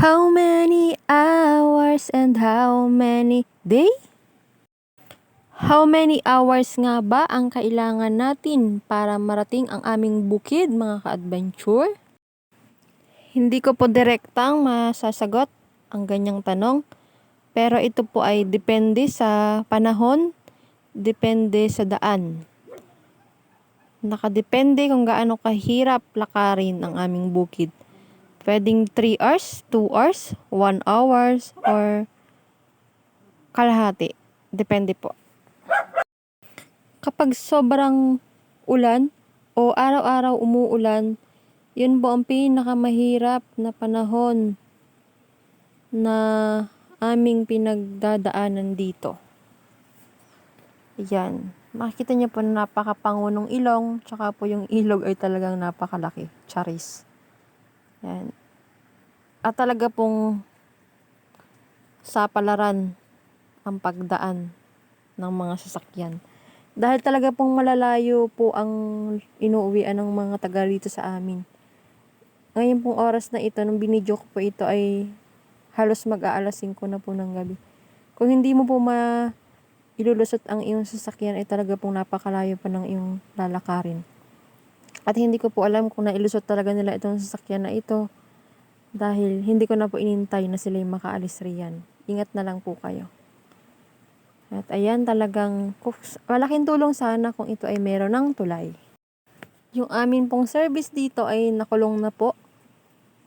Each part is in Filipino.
How many hours and how many day? How many hours nga ba ang kailangan natin para marating ang aming bukid, mga ka-adventure? Hindi ko po direktang masasagot ang ganyang tanong, pero ito po ay depende sa panahon, depende sa daan. Nakadepende kung gaano kahirap lakarin ang aming bukid. Pwedeng 3 hours, 2 hours, 1 hours, or kalahati. Depende po. Kapag sobrang ulan o araw-araw umuulan, yun po ang pinakamahirap na panahon na aming pinagdadaanan dito. Yan. Makikita niyo po na napakapango ng ilong, tsaka po yung ilog ay talagang napakalaki. Charis. Yan. At talaga pong sapalaran ang pagdaan ng mga sasakyan. Dahil talaga pong malalayo po ang inuuwian ng mga taga rito sa amin. Ngayon pong oras na ito, nung binidyo ko po ito ay halos mag-aalas 5 na po ng gabi. Kung hindi mo po ilulusot ang iyong sasakyan ay talaga pong napakalayo pa ng iyong lalakarin. At hindi ko po alam kung nailusot talaga nila itong sasakyan na ito dahil hindi ko na po inintay na sila yung makaalis riyan. Ingat na lang po kayo. At ayan, talagang malaking tulong sana kung ito ay meron ng tulay. Yung amin pong service dito ay nakulong na po.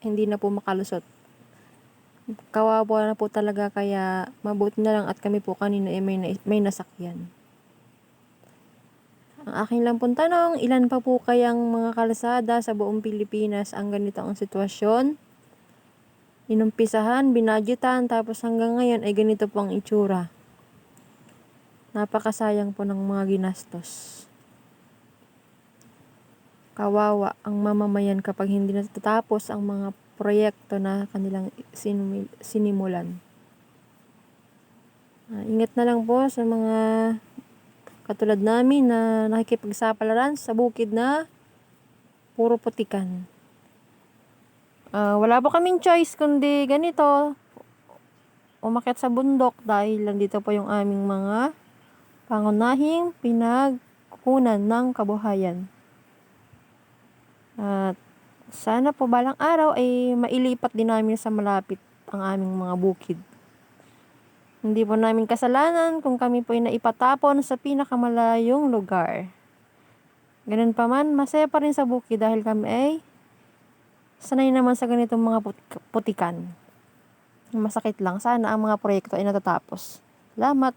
Hindi na po makalusot. Kawawa na po talaga, kaya mabuti na lang at kami po kanina ay may nasakyan. Ang aking lang pong tanong, ilan pa po kayang mga kalsada sa buong Pilipinas ang ganito ang sitwasyon? Inumpisahan, binadgetan, tapos hanggang ngayon ay ganito po ang itsura. Napakasayang po ng mga ginastos. Kawawa ang mamamayan kapag hindi natatapos ang mga proyekto na kanilang sinimulan. Ingat na lang po sa mga katulad namin na nakikipagsapalaran sa bukid na puro putikan. Wala po kaming choice kundi ganito, umakyat sa bundok dahil nandito po yung aming mga pangunahing pinagkukunan ng kabuhayan. At sana po balang araw ay mailipat din namin sa malapit ang aming mga bukid. Hindi po namin kasalanan kung kami po ay naipatapon sa pinakamalayong lugar. Ganun pa man, masaya pa rin sa bukid dahil kami ay sanay naman sa ganitong mga putikan. Masakit lang, sana ang mga proyekto ay natatapos. Salamat!